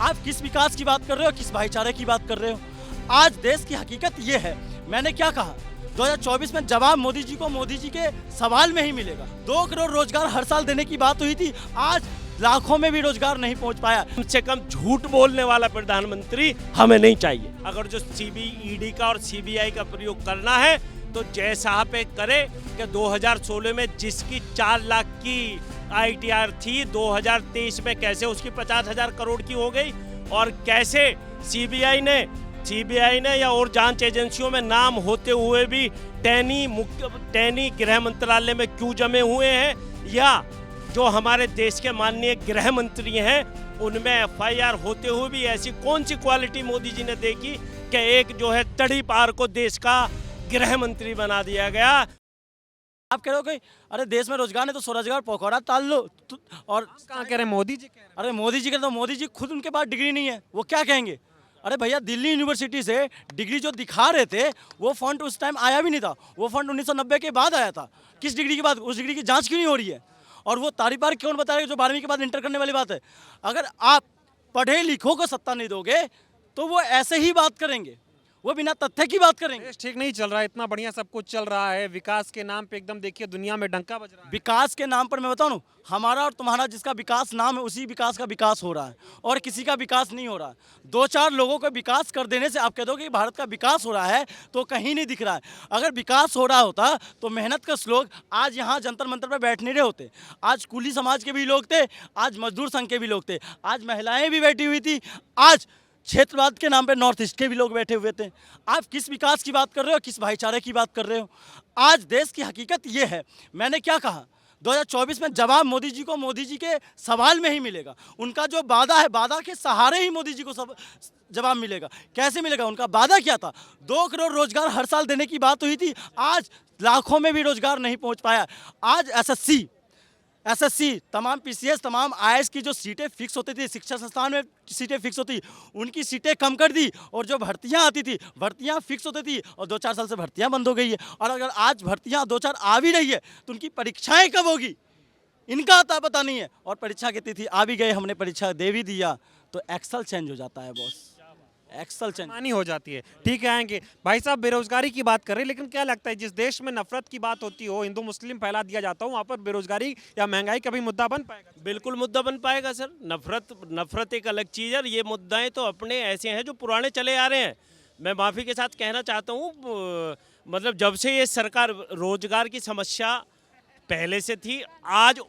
आप किस विकास की बात कर रहे हो, किस भाईचारे की बात कर रहे हो? आज देश की हकीकत ये है। मैंने क्या कहा 2024 में जवाब मोदी जी को मोदी जी के सवाल में ही मिलेगा। 2 करोड़ रोजगार हर साल देने की बात हुई थी, आज लाखों में भी रोजगार नहीं पहुंच पाया। कम से कम झूठ बोलने वाला प्रधानमंत्री हमें नहीं चाहिए। अगर जो सीबीईडी का और सीबीआई का प्रयोग करना है तो जय साहब पे करे कि 2016 में जिसकी 4 लाख की आईटीआर थी 2023 में कैसे उसकी 50,000 करोड़ की हो गई, और कैसे सीबीआई ने या और जांच एजेंसियों में नाम होते हुए भी टैनी गृह मंत्रालय में क्यों जमे हुए हैं, या जो हमारे देश के माननीय गृह मंत्री हैं उनमें एफआईआर होते हुए भी ऐसी कौन सी क्वालिटी मोदी जी ने देखी कि एक जो है तड़ी पार को देश का गृह मंत्री बना दिया गया। आप कह रहे हो कि अरे देश में रोजगार नहीं तो स्वरोजगार पकौड़ा टाल लो और कहाँ कह रहे हैं? मोदी जी कह रहे हैं। अरे मोदी जी के तो मोदी जी खुद उनके पास डिग्री नहीं है, वो क्या कहेंगे? अरे भैया दिल्ली यूनिवर्सिटी से डिग्री जो दिखा रहे थे वो फंड उस टाइम आया भी नहीं था, वो फंड 1990 के बाद आया था। किस डिग्री के बाद? उस डिग्री की जांच क्यों नहीं हो रही है? और वो तारीफ बार क्यों बताएगा जो 12वीं के बाद इंटर करने वाली बात है? अगर आप पढ़े लिखों को सत्ता नहीं दोगे तो वो ऐसे ही बात करेंगे, वो बिना तथ्य की बात करेंगे। देश ठीक नहीं चल रहा है, इतना बढ़िया सब कुछ चल रहा है, विकास के नाम पे एकदम देखिए दुनिया में डंका बज रहा है। विकास के नाम पर मैं बताऊं, हमारा और तुम्हारा जिसका विकास नाम है उसी विकास का विकास हो रहा है और किसी का विकास नहीं हो रहा है। 2-4 लोगों को विकास कर देने से आप कह दो कि भारत का विकास हो रहा है तो कहीं नहीं दिख रहा है। अगर विकास हो रहा होता तो मेहनत के लोग आज यहाँ जंतर मंतर पर बैठ नहीं रहे होते। आज कुली समाज के भी लोग थे, आज मजदूर संघ के भी लोग थे, आज महिलाएं भी बैठी हुई थी, आज क्षेत्रवाद के नाम पे नॉर्थ ईस्ट के भी लोग बैठे हुए थे। आप किस विकास की बात कर रहे हो, किस भाईचारे की बात कर रहे हो? आज देश की हकीकत ये है। मैंने क्या कहा 2024 में जवाब मोदी जी को मोदी जी के सवाल में ही मिलेगा। उनका जो वादा है, वादा के सहारे ही मोदी जी को सब जवाब मिलेगा। कैसे मिलेगा? उनका वादा क्या था? 2 करोड़ रोजगार हर साल देने की बात हुई थी, आज लाखों में भी रोजगार नहीं पहुंच पाया। आज एसएससी तमाम पीसीएस तमाम आईएएस की जो सीटें फिक्स होती थी, शिक्षा संस्थान में सीटें फिक्स होती, उनकी सीटें कम कर दी, और जो भर्तियां आती थी भर्तियां फिक्स होती थी, और 2-4 साल से भर्तियां बंद हो गई है। और अगर आज भर्तियां 2-4 आ भी रही है तो उनकी परीक्षाएं कब होगी इनका अता पता नहीं है। और परीक्षा की तिथि आ भी गए, हमने परीक्षा दे भी दिया तो एक्सल चेंज हो जाता है बॉस, एक्सल चेंज मानी हो जाती है। ठीक है आएंगे भाई साहब, बेरोजगारी की बात कर रहे हैं, लेकिन क्या लगता है जिस देश में नफरत की बात होती हो, हिंदू मुस्लिम फैला दिया जाता हो, वहाँ पर बेरोजगारी या महंगाई का भी मुद्दा बन पाएगा? बिल्कुल मुद्दा बन पाएगा सर। नफरत एक अलग चीज़ है और ये मुद्दाएं तो अपने ऐसे हैं जो पुराने चले आ रहे हैं। मैं माफ़ी के साथ कहना चाहता हूँ, मतलब जब से ये सरकार, रोजगार की समस्या पहले से थी, आज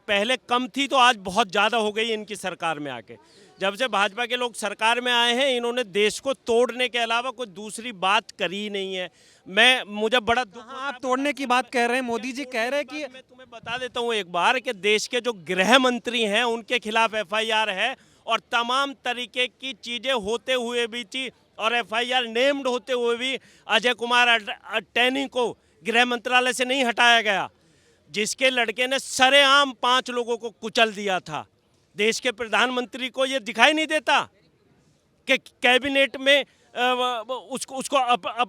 पहले कम थी तो आज बहुत ज़्यादा हो गई इनकी सरकार में आके। जब से भाजपा के लोग सरकार में आए हैं इन्होंने देश को तोड़ने के अलावा कोई दूसरी बात करी ही नहीं है। मुझे बड़ा दुख होता है। आप तोड़ने की बात कह रहे हैं, मोदी जी कह रहे हैं कि मैं तुम्हें बता देता हूँ एक बार कि देश के जो गृह मंत्री हैं उनके खिलाफ एफआईआर है, और तमाम तरीके की चीज़ें होते हुए भी थी, और एफआईआर नेम्ड होते हुए भी अजय कुमार टैनी को गृह मंत्रालय से नहीं हटाया गया, जिसके लड़के ने सरेआम 5 लोगों को कुचल दिया था। देश के प्रधानमंत्री को ये दिखाई नहीं देता कि कैबिनेट में उसको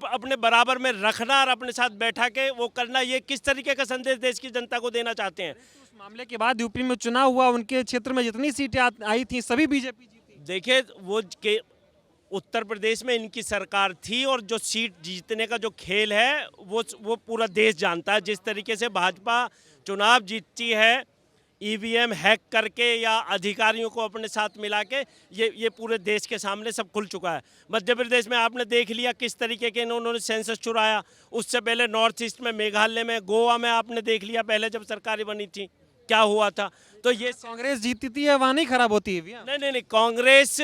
अपने बराबर में रखना और अपने साथ बैठा के वो करना, ये किस तरीके का संदेश देश की जनता को देना चाहते हैं? उस मामले के बाद यूपी में चुनाव हुआ, उनके क्षेत्र में जितनी सीटें आई थी सभी बीजेपी जीती। देखिए वो के उत्तर प्रदेश में इनकी सरकार थी, और जो सीट जीतने का जो खेल है वो पूरा देश जानता है। जिस तरीके से भाजपा चुनाव जीतती है ईवीएम हैक करके या अधिकारियों को अपने साथ मिला के, ये पूरे देश के सामने सब खुल चुका है। मध्य प्रदेश में आपने देख लिया किस तरीके के उन्होंने सेंसस चुराया। उससे पहले नॉर्थ ईस्ट में, मेघालय में, गोवा में आपने देख लिया पहले जब सरकारें बनी थी क्या हुआ था। तो ये कांग्रेस जीतती थी या वहाँ नहीं खराब होती है? नहीं, कांग्रेस,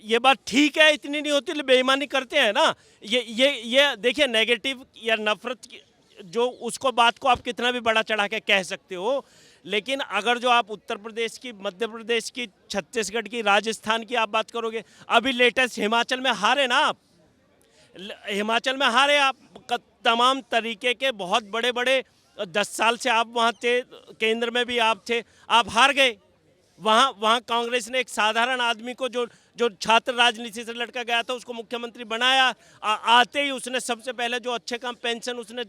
ये बात ठीक है, इतनी नहीं होती, बेईमानी करते हैं ना। ये देखिए नेगेटिव या नफरत जो उसको बात को आप कितना भी बड़ा चढ़ा के कह सकते हो, लेकिन अगर जो आप उत्तर प्रदेश की, मध्य प्रदेश की, छत्तीसगढ़ की, राजस्थान की आप बात करोगे, अभी लेटेस्ट हिमाचल में हारे ना आप, हिमाचल में हारे आप। तमाम तरीके के बहुत बड़े बड़े 10 साल से आप वहाँ थे, केंद्र में भी आप थे, आप हार गए। वहाँ कांग्रेस ने एक साधारण आदमी को जो छात्र राजनीति से लड़का गया था उसको मुख्यमंत्री बनाया। आते ही उसने सबसे पहले जो अच्छे काम पेंशन उसने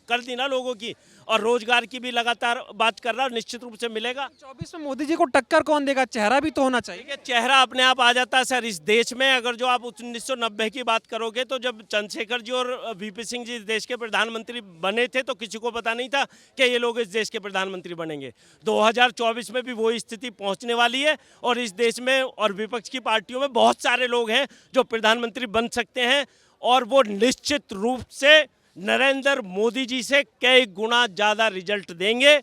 कर दी ना लोगों की, और रोजगार की भी लगातार बात कर रहा है, निश्चित रूप से मिलेगा। 24 में मोदी जी को टक्कर कौन देगा? चेहरा भी तो होना चाहिए। देखिए, चेहरा अपने आप आ जाता है सर इस देश में। अगर जो आप 1990 की बात करोगे तो जब चंद्रशेखर जी और वीपी सिंह जी इस देश के प्रधानमंत्री बने थे तो किसी को पता नहीं था कि ये लोग इस देश के प्रधानमंत्री बनेंगे। 2024 में भी वही स्थिति पहुंचने वाली है और इस देश में और विपक्ष की पार्टियों में बहुत सारे लोग हैं जो प्रधानमंत्री बन सकते हैं और वो निश्चित रूप से नरेंद्र मोदी जी से कई गुना ज़्यादा रिजल्ट देंगे।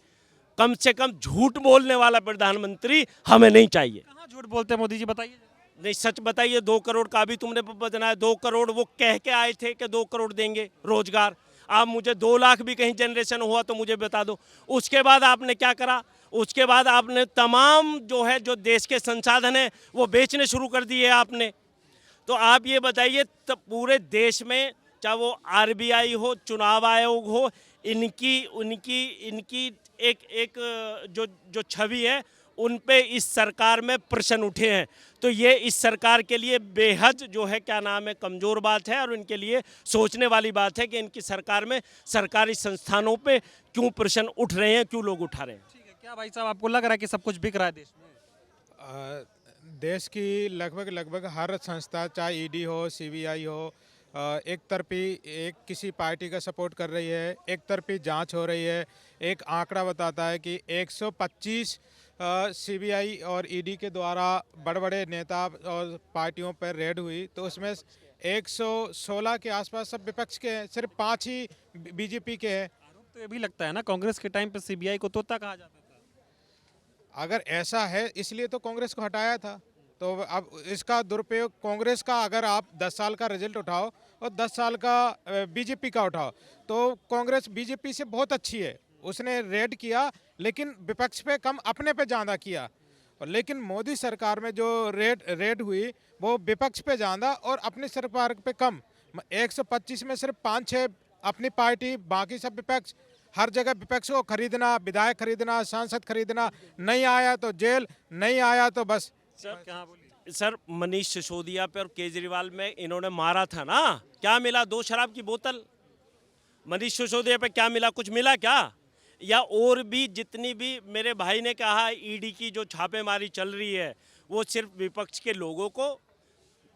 कम से कम झूठ बोलने वाला प्रधानमंत्री हमें नहीं चाहिए। कहाँ झूठ बोलते हैं मोदी जी, बताइए। नहीं, सच बताइए। 2 करोड़ का भी तुमने बनाया, 2 करोड़ वो कह के आए थे कि 2 करोड़ देंगे रोजगार। आप मुझे 2 लाख भी कहीं जनरेशन हुआ तो मुझे बता दो। उसके बाद आपने क्या करा? उसके बाद आपने तमाम जो है जो देश के संसाधन हैं वो बेचने शुरू कर दिए आपने। तो आप ये बताइए, तब पूरे देश में चाहे वो आरबीआई हो, चुनाव आयोग हो, इनकी एक जो छवि है उन पे इस सरकार में प्रश्न उठे हैं। तो ये इस सरकार के लिए बेहद जो है क्या नाम है कमज़ोर बात है और इनके लिए सोचने वाली बात है कि इनकी सरकार में सरकारी संस्थानों पे क्यों प्रश्न उठ रहे हैं, क्यों लोग उठा रहे हैं। ठीक है, क्या भाई साहब आपको लग रहा है कि सब कुछ बिक रहा है देश में? देश की लगभग हर संस्था, चाहे ईडी हो, सीबीआई हो, एक तरफी एक किसी पार्टी का सपोर्ट कर रही है, एक तरफी जांच हो रही है। एक आंकड़ा बताता है कि 125 सीबीआई और ईडी के द्वारा बड़े बड़े नेता और पार्टियों पर रेड हुई, तो उसमें 116 के आसपास सब विपक्ष के हैं, सिर्फ 5 ही बीजेपी के हैं। आरोप तो ये भी लगता है ना, कांग्रेस के टाइम पे सीबीआई को तोता कहा जाता था। अगर ऐसा है इसलिए तो कांग्रेस को हटाया था। तो अब इसका दुरुपयोग कांग्रेस का, अगर आप 10 साल का रिजल्ट उठाओ और 10 साल का बीजेपी का उठाओ तो कांग्रेस बीजेपी से बहुत अच्छी है। उसने रेड किया लेकिन विपक्ष पे कम, अपने पे ज़्यादा किया। और लेकिन मोदी सरकार में जो रेड हुई वो विपक्ष पे ज़्यादा और अपनी सरकार पे कम। 125 में सिर्फ 5-6 अपनी पार्टी, बाकी सब विपक्ष। हर जगह विपक्ष को खरीदना, विधायक खरीदना, सांसद खरीदना, नहीं आया तो जेल, नहीं आया तो बस। सर क्या बोलिए? सर, मनीष सिसोदिया पे और केजरीवाल में इन्होंने मारा था ना, क्या मिला? 2 शराब की बोतल। मनीष सिसोदिया पे क्या मिला? कुछ मिला क्या? या और भी जितनी भी मेरे भाई ने कहा ईडी की जो छापेमारी चल रही है वो सिर्फ विपक्ष के लोगों को,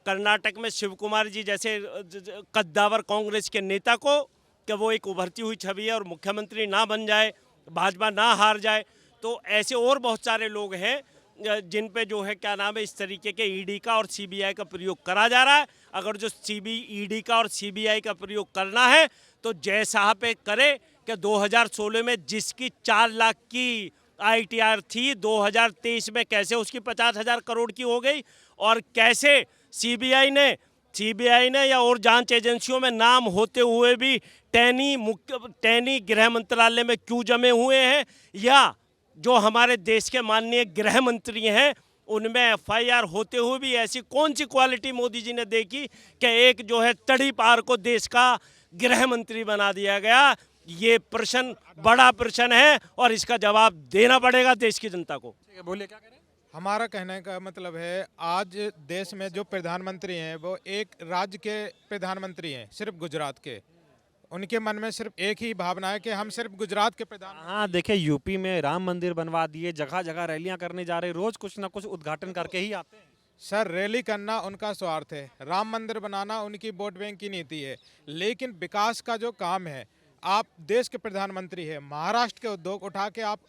कर्नाटक में शिव कुमार जी जैसे कद्दावर कांग्रेस के नेता को, कि वो एक उभरती हुई छवि है और मुख्यमंत्री ना बन जाए, भाजपा ना हार जाए, तो ऐसे और बहुत सारे लोग हैं जिन पे जो है क्या नाम है इस तरीके के ईडी का और सीबीआई का प्रयोग करा जा रहा है। अगर जो ईडी का और सीबीआई का प्रयोग करना है तो जय साहब पे करे कि 2016 में जिसकी 4 लाख की आईटीआर थी 2023 में कैसे उसकी 50,000 करोड़ की हो गई, और कैसे सीबीआई ने या और जांच एजेंसियों में नाम होते हुए भी टैनी गृह मंत्रालय में क्यों जमे हुए हैं, या जो हमारे देश के माननीय गृह मंत्री हैं उनमें एफआईआर होते हुए भी ऐसी कौन सी क्वालिटी मोदी जी ने देखी कि एक जो है तड़ी पार को देश का गृह मंत्री बना दिया गया। ये प्रश्न बड़ा प्रश्न है और इसका जवाब देना पड़ेगा देश की जनता को। ठीक है, बोलिए क्या करें। हमारा कहने का मतलब है, आज देश में जो प्रधानमंत्री हैं वो एक राज्य के प्रधानमंत्री हैं, सिर्फ गुजरात के। उनके मन में सिर्फ एक ही भावना है कि हम सिर्फ गुजरात के प्रधान। हाँ, देखिए यूपी में राम मंदिर बनवा दिए, जगह जगह रैलियां करने जा रहे, रोज कुछ ना कुछ उद्घाटन करके ही आते हैं। सर, रैली करना उनका स्वार्थ है, राम मंदिर बनाना उनकी वोट बैंक की नीति है, लेकिन विकास का जो काम है, आप देश के प्रधानमंत्री हैं, महाराष्ट्र के उद्योग उठा के आप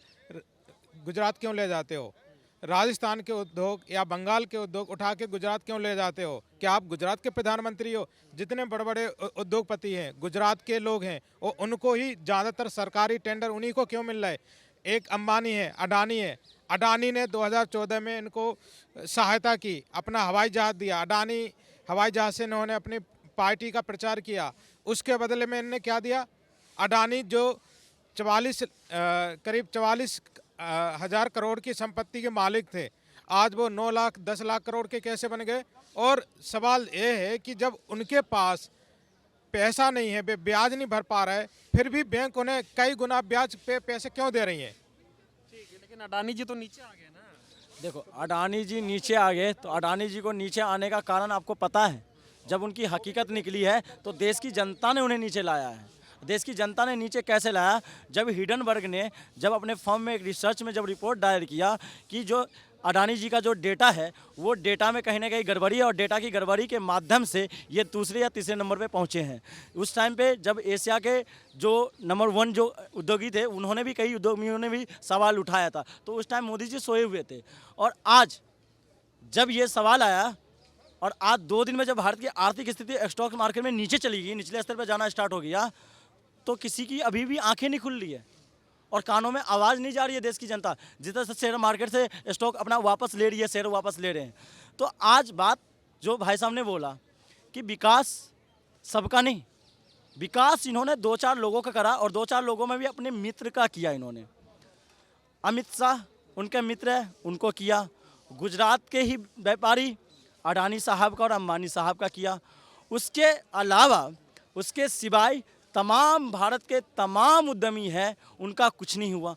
गुजरात क्यों ले जाते हो? राजस्थान के उद्योग या बंगाल के उद्योग उठा के गुजरात क्यों ले जाते हो? क्या आप गुजरात के प्रधानमंत्री हो? जितने बड़े बड़े उद्योगपति हैं गुजरात के लोग हैं, वो उनको ही ज़्यादातर सरकारी टेंडर उन्हीं को क्यों मिल रहा है? एक अंबानी है, अडानी है। अडानी ने 2014 में इनको सहायता की, अपना हवाई जहाज़ दिया। अडानी हवाई जहाज़ से इन्होंने अपनी पार्टी का प्रचार किया, उसके बदले में इन्होंने क्या दिया? अडानी जो करीब 44 हज़ार करोड़ की संपत्ति के मालिक थे, आज वो 9 लाख 10 लाख करोड़ के कैसे बन गए? और सवाल ये है कि जब उनके पास पैसा नहीं है, वे ब्याज नहीं भर पा रहे, फिर भी बैंक उन्हें कई गुना ब्याज पे पैसे क्यों दे रही हैं? ठीक है, लेकिन अडानी जी तो नीचे आ गए ना। देखो, अडानी जी नीचे आ गए तो अडानी जी को नीचे आने का कारण आपको पता है। जब उनकी हकीकत निकली है तो देश की जनता ने उन्हें नीचे लाया है। देश की जनता ने नीचे कैसे लाया, जब हिडनबर्ग ने जब अपने फर्म में एक रिसर्च में जब रिपोर्ट दायर किया कि जो अडानी जी का जो डेटा है वो डेटा में कहीं ना कहीं गड़बड़ी है और डेटा की गड़बड़ी के माध्यम से ये दूसरे या तीसरे नंबर पे पहुंचे हैं। उस टाइम पे जब एशिया के जो नंबर 1 जो उद्योगी थे उन्होंने भी, कई उद्योगियों ने भी सवाल उठाया था, तो उस टाइम मोदी जी सोए हुए थे। और आज जब ये सवाल आया और आज 2 दिन में जब भारत की आर्थिक स्थिति स्टॉक मार्केट में नीचे चली गई, निचले स्तर पर जाना स्टार्ट हो गया, तो किसी की अभी भी आंखें नहीं खुल रही है और कानों में आवाज़ नहीं जा रही है देश की जनता। जिस तरह से शेयर मार्केट से स्टॉक अपना वापस ले रही है, शेयर वापस ले रहे हैं। तो आज बात जो भाई साहब ने बोला कि विकास सबका नहीं, विकास इन्होंने 2-4 लोगों का करा और 2-4 लोगों में भी अपने मित्र का किया। इन्होंने अमित शाह उनके मित्र है, उनको किया। गुजरात के ही व्यापारी अडानी साहब का और अंबानी साहब का किया। उसके अलावा उसके सिवाय तमाम भारत के तमाम उद्यमी हैं, उनका कुछ नहीं हुआ।